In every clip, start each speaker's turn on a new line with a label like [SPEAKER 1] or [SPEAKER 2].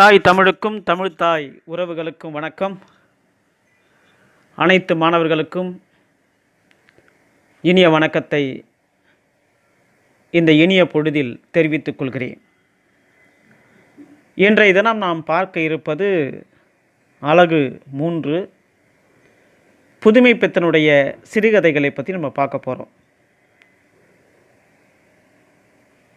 [SPEAKER 1] தாய் தமிழுக்கும் தமிழ்த்தாய் உறவுகளுக்கும் வணக்கம். அனைத்து மாணவர்களுக்கும் இனிய வணக்கத்தை இந்த இனிய பொழுதில் தெரிவித்துக் கொள்கிறேன். இன்றைய தினம் நாம் பார்க்க இருப்பது அலகு 3 புதுமைப்பித்தனுடைய சிறுகதைகளை பற்றி நம்ம பார்க்க போகிறோம்.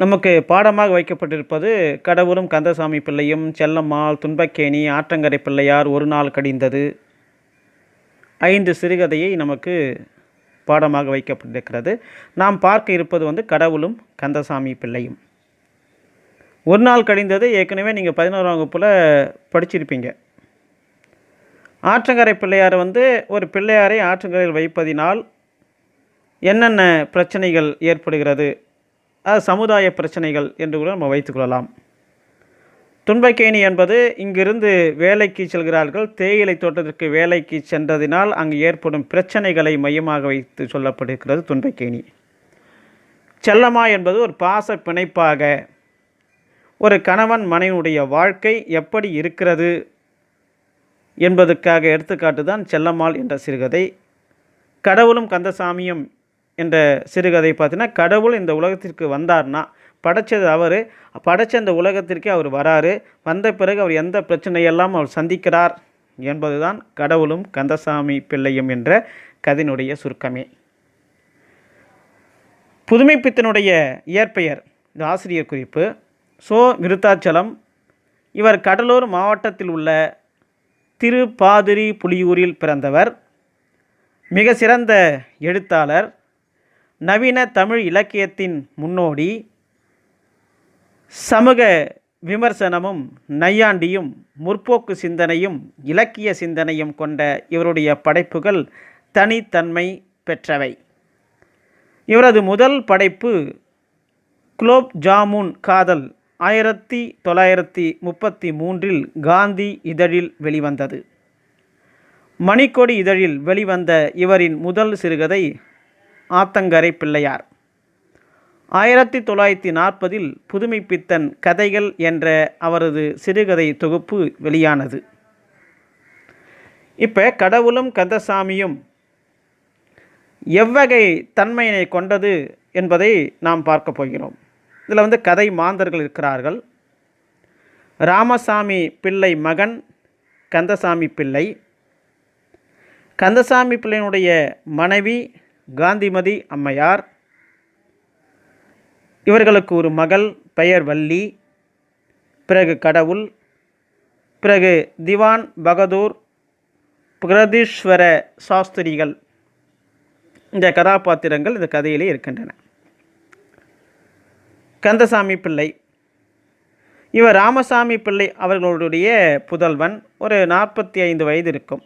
[SPEAKER 1] நமக்கு பாடமாக வைக்கப்பட்டிருப்பது கடவுளும் கந்தசாமி பிள்ளையும், செல்லம்மாள், துன்பக்கேணி, ஆற்றங்கரை பிள்ளையார், ஒரு நாள் கடிந்தது, 5 சிறுகதையை நமக்கு பாடமாக வைக்கப்பட்டிருக்கிறது. நாம் பார்க்க இருப்பது கடவுளும் கந்தசாமி பிள்ளையும். ஒரு நாள் கடிந்தது ஏற்கனவே நீங்கள் 11ஆம் வகுப்பில் படிச்சிருப்பீங்க. ஆற்றங்கரை பிள்ளையார் ஒரு பிள்ளையாரை ஆற்றங்கரையில் வைப்பதினால் என்னென்ன பிரச்சனைகள் ஏற்படுகிறது, அது சமுதாய பிரச்சனைகள் என்று கூட நம்ம வைத்துக்கொள்ளலாம். துன்பக்கேணி என்பது இங்கிருந்து வேலைக்கு செல்கிறார்கள். தேயிலை தோட்டத்திற்கு வேலைக்கு சென்றதினால் அங்கு ஏற்படும் பிரச்சனைகளை மையமாக வைத்து சொல்லப்படுகிறது துன்பக்கேணி. செல்லம்மா என்பது ஒரு பாச பிணைப்பாக ஒரு கணவன் மனைவியுடைய வாழ்க்கை எப்படி இருக்கிறது என்பதற்காக எடுத்துக்காட்டு தான் செல்லம்மாள் என்ற சிறுகதை. கடவுளும் கந்தசாமியும் என்ற சிறுகதை பார்த்தீங்கன்னா, கடவுள் இந்த உலகத்திற்கு வந்தார்னா, படைச்சது அவர், படைச்ச இந்த உலகத்திற்கே அவர் வராரு, வந்த பிறகு அவர் எந்த பிரச்சனையெல்லாம் அவர் சந்திக்கிறார் என்பதுதான் கடவுளும் கந்தசாமி பிள்ளையும் என்ற கதையினுடைய சுருக்கமே. புதுமைப்பித்தனுடைய இயற்பெயர், இந்த ஆசிரியர் குறிப்பு, விருத்தாச்சலம். இவர் கடலூர் மாவட்டத்தில் உள்ள திருப்பாதிரி புலியூரில் பிறந்தவர். மிக சிறந்த எழுத்தாளர், நவீன தமிழ் இலக்கியத்தின் முன்னோடி, சமூக விமர்சனமும் நையாண்டியும் முற்போக்கு சிந்தனையும் இலக்கிய சிந்தனையும் கொண்ட இவருடைய படைப்புகள் தனித்தன்மை பெற்றவை. இவரது முதல் படைப்பு குலோப் ஜாமுன் காதல் 1933 காந்தி இதழில் வெளிவந்தது. மணிக்கொடி இதழில் வெளிவந்த இவரின் முதல் சிறுகதை ஆத்தங்கரை பிள்ளையார். 1940 புதுமைப்பித்தன் கதைகள் என்ற அவரது சிறுகதை தொகுப்பு வெளியானது. இப்போ கடவுளும் கந்தசாமியும் எவ்வகை தன்மையினை கொண்டது என்பதை நாம் பார்க்க போகிறோம். இதில் கதை மாந்தர்கள் இருக்கிறார்கள். ராமசாமி பிள்ளை மகன் கந்தசாமி பிள்ளை, கந்தசாமி பிள்ளையினுடைய மனைவி காந்திமதி அம்மையார், இவர்களுக்கு ஒரு மகள் பெயர் வள்ளி, பிறகு கடவுள், பிறகு திவான் பகதூர், பிரகதீஸ்வர சாஸ்திரிகள். இந்த கதாபாத்திரங்கள் இந்த கதையிலே இருக்கின்றன. கந்தசாமி பிள்ளை, இவர் ராமசாமி பிள்ளை அவர்களுடைய புதல்வன். ஒரு 45 வயது இருக்கும்.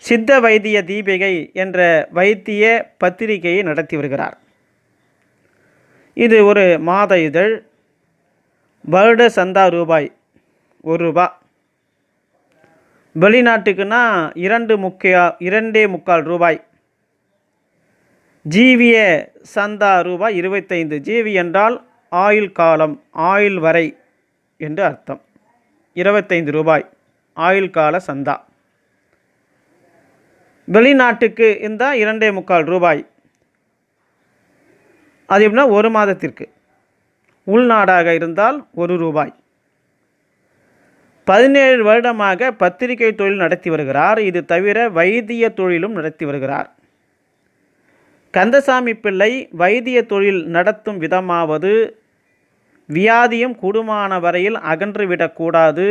[SPEAKER 1] சித்த வைத்திய தீபிகை என்ற வைத்திய பத்திரிகையை நடத்தி வருகிறார். இது ஒரு மாத இதழ். வருட சந்தா ரூபாய் 1 ரூபாய். வெளிநாட்டுக்குன்னா 2.25 ரூபாய். ஜீவிய சந்தா ரூபாய் 25. ஜீவி என்றால் ஆயுள் காலம், ஆயுள் வரை என்று அர்த்தம். 25 ரூபாய் ஆயுள் கால சந்தா. வெளிநாட்டுக்கு இருந்தால் 2.25 ரூபாய். அது எப்படின்னா 1 மாதத்திற்கு. உள்நாடாக இருந்தால் 1 ரூபாய். 17 வருடமாக பத்திரிகை தொழில் நடத்தி வருகிறார். இது தவிர வைத்திய தொழிலும் நடத்தி வருகிறார். கந்தசாமி பிள்ளை வைத்திய தொழில் நடத்தும் விதமாவது, வியாதியும் கூடுமான வரையில் அகன்றுவிடக்கூடாது,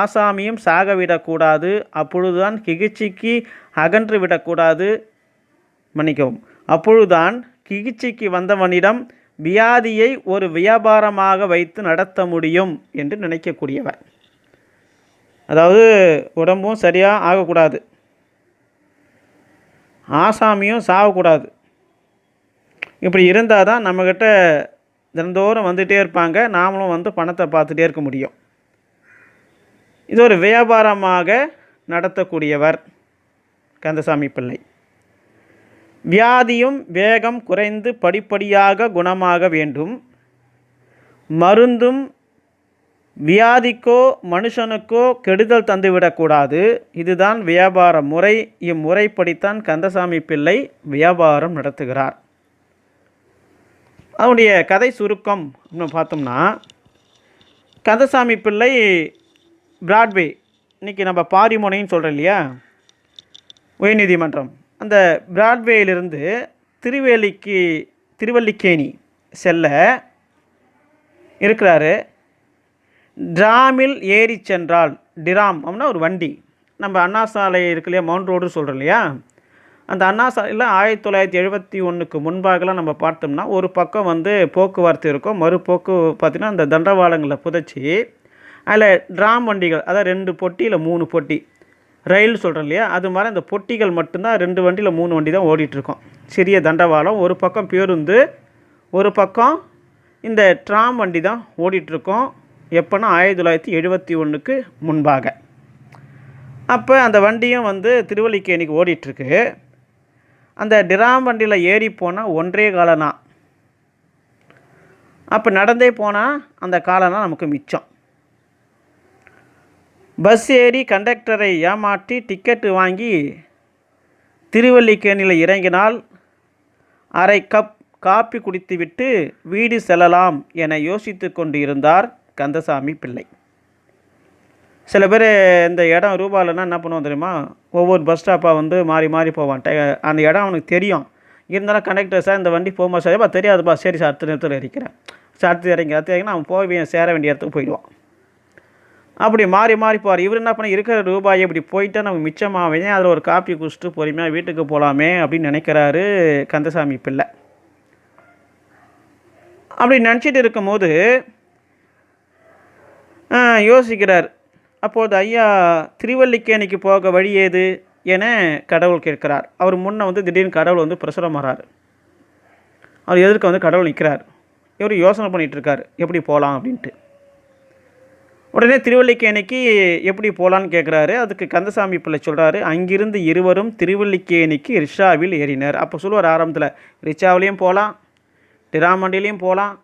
[SPEAKER 1] ஆசாமியும் சாகவிடக்கூடாது, அப்பொழுதுதான் சிகிச்சைக்கு அகன்றுவிடக்கூடாது, அப்பொழுதுதான் சிகிச்சைக்கு வந்தவனிடம் வியாதியை ஒரு வியாபாரமாக வைத்து நடத்த முடியும் என்று நினைக்கக்கூடியவர். அதாவது உடம்பும் சரியாக ஆகக்கூடாது, ஆசாமியும் சாகக்கூடாது. இப்படி இருந்தால் தான் நம்மக்கிட்ட தினந்தோறும் வந்துகிட்டே இருப்பாங்க, நாமளும் பணத்தை பார்த்துட்டே இருக்க முடியும். இது ஒரு வியாபாரமாக நடத்தக்கூடியவர் கந்தசாமி பிள்ளை. வியாதியும் வேகம் குறைந்து படிப்படியாக குணமாக வேண்டும், மருந்தும் வியாதிக்கோ மனுஷனுக்கோ கெடுதல் தந்துவிடக்கூடாது. இதுதான் வியாபார முறை. இம்முறைப்படித்தான் கந்தசாமி பிள்ளை வியாபாரம் நடத்துகிறார். அவனுடைய கதை சுருக்கம் பார்த்தோம்னா, கந்தசாமி பிள்ளை பிராட்வே, இன்றைக்கி நம்ம பாரிமுனைன்னு சொல்கிறோம் இல்லையா, உயர்நீதிமன்றம், அந்த பிராட்வேயிலிருந்து திருவல்லிக்கேணி செல்ல இருக்கிறாரு. டிராமில் ஏறி சென்றால், டிராம் அப்படின்னா ஒரு வண்டி, நம்ம அண்ணா சாலை இருக்கு இல்லையா, மவுண்ட் ரோடு சொல்கிறோம் இல்லையா, அந்த அண்ணா சாலையில் 1971க்கு முன்பாகலாம் நம்ம பார்த்தோம்னா ஒரு பக்கம் போக்குவரத்து இருக்கும், மறுபோக்கு பார்த்திங்கன்னா அந்த தண்டவாளங்களில் புதைச்சி அதில் டிராம் வண்டிகள், அதாவது 2 பொட்டியில் 3 பொட்டி, ரயில் சொல்கிறோம் இல்லையா, அது மாதிரி அந்த பொட்டிகள் மட்டும்தான் 2 வண்டியில் 3 வண்டி தான் ஓடிட்டுருக்கோம். சிறிய தண்டவாளம், ஒரு பக்கம் பேருந்து, ஒரு பக்கம் இந்த ட்ராம் வண்டி தான் ஓடிட்டுருக்கோம். எப்போனா 1971க்கு முன்பாக. அப்போ அந்த வண்டியும் திருவல்லிக்கேணிக்கு ஓடிட்டுருக்கு. அந்த டிராம் வண்டியில் ஏறி போனால் 1.5 காலனா, அப்போ நடந்தே போனால் அந்த காலனா நமக்கு மிச்சம். பஸ் ஏறி கண்டக்டரை ஏமாற்றி டிக்கெட்டு வாங்கி திருவல்லிக்கேணியில் இறங்கினால் அரை கப் காப்பி குடித்துவிட்டு வீடு செல்லலாம் என யோசித்து கொண்டு இருந்தார் கந்தசாமி பிள்ளை. சில பேர் இந்த இடம் ரூபாயில்னா என்ன பண்ணுவோம் தெரியுமா, ஒவ்வொரு பஸ் ஸ்டாப்பாக மாறி மாறி போவான். அந்த இடம் அவனுக்கு தெரியும், இருந்தாலும் கண்டக்டர் சார் இந்த வண்டி போகும்போது சார் தெரியாதுப்பா, சரி சார் அடுத்த நேரத்தில் இறக்கிறேன், சார் அடுத்து இறங்கினா அவன் போய் சேர வேண்டிய இடத்துக்கு போயிடுவான். அப்படி மாறி மாறி போவார். இவர் என்ன பண்ண, இருக்கிற ரூபாயை இப்படி போயிட்டா நம்ம மிச்சமாகவே அதில் ஒரு காப்பி குடிச்சிட்டு பொறுமையாக வீட்டுக்கு போகலாமே அப்படின்னு நினைக்கிறாரு கந்தசாமி பிள்ளை. அப்படி நினச்சிட்டு இருக்கும்போது யோசிக்கிறார். அப்போது ஐயா, திருவல்லிக்கேணிக்கு போக வழி ஏது என கடவுள் கேட்கிறார். அவர் முன்னே திடீர்னு கடவுள் பிரசுரம் வராரு. அவர் எதிர்க்க கடவுள் நிற்கிறார். இவர் யோசனை பண்ணிகிட்டு இருக்கார் எப்படி போகலாம் அப்படின்ட்டு. உடனே திருவல்லிக்கேணிக்கு எப்படி போகலான்னு கேட்குறாரு. அதுக்கு கந்தசாமி பிள்ளை சொல்கிறாரு, அங்கிருந்து இருவரும் திருவல்லிக்கேணிக்கு ரிக்ஷாவில் ஏறினர். அப்போ சொல்லுவார் ஆரம்பத்தில், ரிக்ஷாவிலையும் போகலாம், டிராம் வண்டியிலையும் போகலாம்,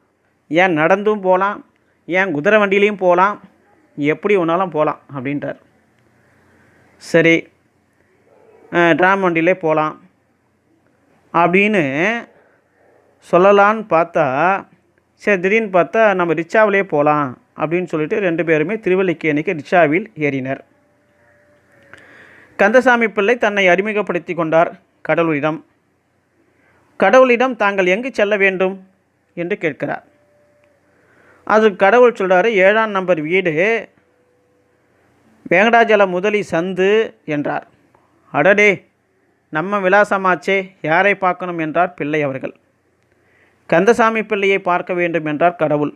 [SPEAKER 1] ஏன் நடந்தும் போகலாம், ஏன் குதிரை வண்டியிலையும் போகலாம், எப்படி ஒன்றாலும் போகலாம் அப்படின்றார். சரி, டிராம் வண்டியிலே போகலாம் அப்படின்னு சொல்லலான்னு பார்த்தா, சரி திடீர்னு பார்த்தா நம்ம ரிக்ஷாவிலே போகலாம் அப்படின்னு சொல்லிட்டு 2 பேருமே திருவல்லிக்கேணிக்கு ரிக்ஷாவில் ஏறினர். கந்தசாமி பிள்ளை தன்னை அறிமுகப்படுத்தி கொண்டார் கடவுளிடம். கடவுளிடம் தாங்கள் எங்கு செல்ல வேண்டும் என்று கேட்கிறார். அது கடவுள் சொல்கிறாரு, 7ஆம் நம்பர் வீடு, வேங்கடாஜல முதலி சந்து என்றார். அடடே, நம்ம விலாசமாச்சே, யாரை பார்க்கணும் என்றார் பிள்ளை அவர்கள். கந்தசாமி பிள்ளையை பார்க்க வேண்டும் என்றார் கடவுள்.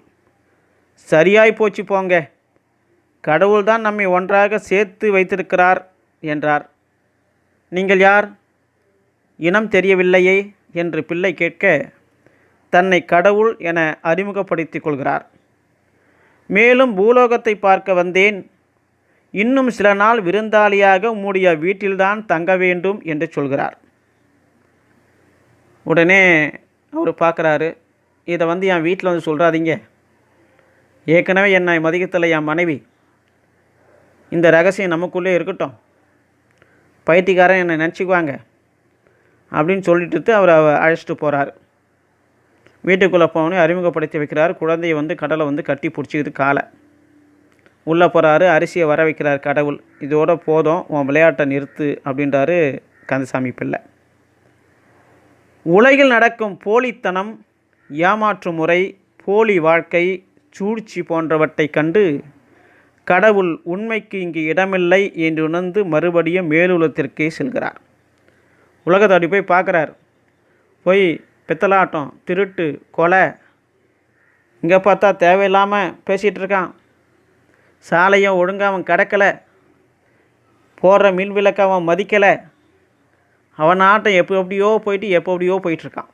[SPEAKER 1] சரியாய் போச்சு போங்க, கடவுள் தான் நம்மை ஒன்றாக சேர்த்து வைத்திருக்கிறார் என்றார். நீங்கள் யார், இனம் தெரியவில்லையே என்று பிள்ளை கேட்க, தன்னை கடவுள் என அறிமுகப்படுத்திக் கொள்கிறார். மேலும் பூலோகத்தை பார்க்க வந்தேன், இன்னும் சில நாள் விருந்தாளியாக உம்முடைய வீட்டில்தான் தங்க வேண்டும் என்று சொல்கிறார். உடனே அவர் பார்க்குறாரு, இதை என் வீட்டில் சொல்கிறாதீங்க, ஏற்கனவே என்னை மதிக்கத்தில் என் மனைவி, இந்த ரகசியம் நமக்குள்ளே இருக்கட்டும், பைத்தியக்காரன் என்னை நினச்சிக்குவாங்க அப்படின்னு சொல்லிட்டு அவர் அழைச்சிட்டு போகிறார். வீட்டுக்குள்ளே போகணும் அறிமுகப்படுத்தி வைக்கிறார். குழந்தையை கடலை கட்டி பிடிச்சிக்கிது காலை. உள்ளே போகிறாரு, அரிசியை வர வைக்கிறார் கடவுள். இதோட போதும், உன் விளையாட்டை நிறுத்து அப்படின்றாரு கந்தசாமி பிள்ளை. உலகில் நடக்கும் போலித்தனம், ஏமாற்று முறை, போலி வாழ்க்கை, சூழ்ச்சி போன்றவற்றை கண்டு கடவுள் உண்மைக்கு இங்கு இடமில்லை என்று உணர்ந்து மறுபடியும் மேலுலகத்திற்கே செல்கிறார். உலகத்தை அப்படி போய் பார்க்குறார். போய் பித்தலாட்டம், திருட்டு, கொலை, இங்கே பார்த்தா தேவையில்லாமல் பேசிகிட்டு இருக்கான், சாலையும் ஒழுங்காக அவன் கிடக்கலை, போடுற மின் விளக்கை அவன் மதிக்கலை, அவன் ஆட்டம் எப்படியோ போயிட்டுருக்கான்.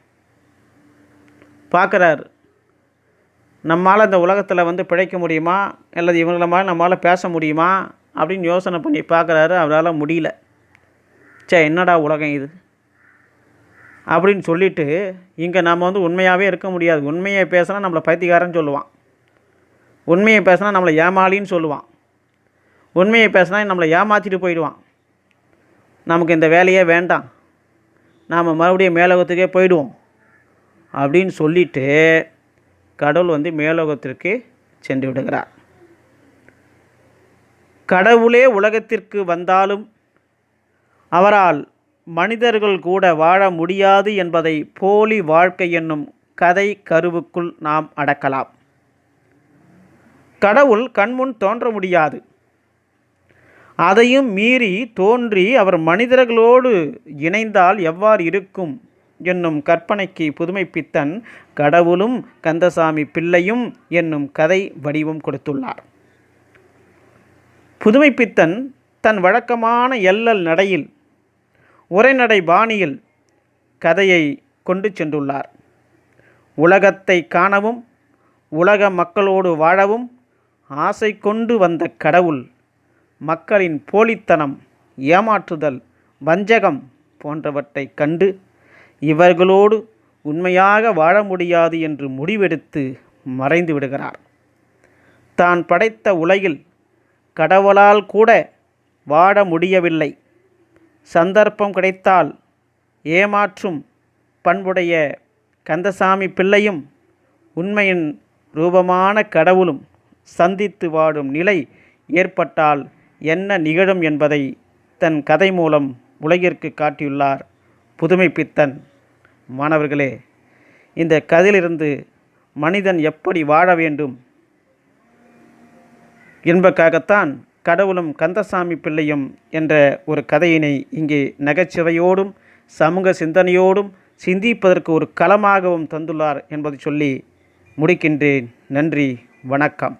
[SPEAKER 1] பார்க்குறாரு, நம்மளால் இந்த உலகத்தில் பிழைக்க முடியுமா, அல்லது இவங்கள மாதிரி நம்மளால் பேச முடியுமா அப்படின்னு யோசனை பண்ணி பார்க்குறாரு. அவரால் முடியல. என்னடா உலகம் இது அப்படின்னு சொல்லிட்டு, இங்கே நம்ம உண்மையாகவே இருக்க முடியாது, உண்மையை பேசினா நம்மளை பைத்தியக்காரன்னு சொல்லுவான், உண்மையை பேசினா நம்மளை ஏமாளின்னு சொல்லுவான், உண்மையை பேசினா நம்மளை ஏமாற்றிட்டு போயிடுவான். நமக்கு இந்த வேலையே வேண்டாம், நாம் மறுபடியும் மேலோகத்துக்கே போயிடுவோம் அப்படின்னு சொல்லிட்டு கடவுள் மேலோகத்திற்கு சென்று விடுகிறார். கடவுளே உலகத்திற்கு வந்தாலும் அவரால் மனிதர்கள் கூட வாழ முடியாது என்பதை போலி வாழ்க்கை என்னும் கதை கருவுக்குள் நாம் அடக்கலாம். கடவுள் கண்முன் தோன்ற முடியாது, அதையும் மீறி தோன்றி அவர் மனிதர்களோடு இணைந்தால் எவ்வாறு இருக்கும் என்னும் கற்பனைக்கு புதுமைப்பித்தன் கடவுளும் கந்தசாமி பிள்ளையும் என்னும் கதை வடிவம் கொடுத்துள்ளார். புதுமைப்பித்தன் தன் வழக்கமான எல்லல் நடையில், உரைநடை பாணியில் கதையை கொண்டு சென்றுள்ளார். உலகத்தை காணவும் உலக மக்களோடு வாழவும் ஆசை கொண்டு வந்த கடவுள் மக்களின் போலித்தனம், ஏமாற்றுதல், வஞ்சகம் போன்றவற்றை கண்டு இவர்களோடு உண்மையாக வாழ முடியாது என்று முடிவெடுத்து மறைந்து விடுகிறார். தான் படைத்த உலகில் கடவுளால் கூட வாழ முடியவில்லை, சந்தர்ப்பம் கிடைத்தால் ஏமாற்றும் பண்புடைய கந்தசாமி பிள்ளையும் உண்மையின் ரூபமான கடவுளும் சந்தித்து வாழும் நிலை ஏற்பட்டால் என்ன நிகழும் என்பதை தன் கதை மூலம் உலகிற்கு காட்டியுள்ளார் புதுமைப்பித்தன். மாணவர்களே, இந்த கதையிலிருந்து மனிதன் எப்படி வாழ வேண்டும் என்பதற்காகத்தான் கடவுளும் கந்தசாமி பிள்ளையும் என்ற ஒரு கதையினை இங்கே நகைச்சுவையோடும் சமூக சிந்தனையோடும் சிந்திப்பதற்கு ஒரு களமாகவும் தந்துள்ளார் என்பதை சொல்லி முடிக்கின்றேன். நன்றி, வணக்கம்.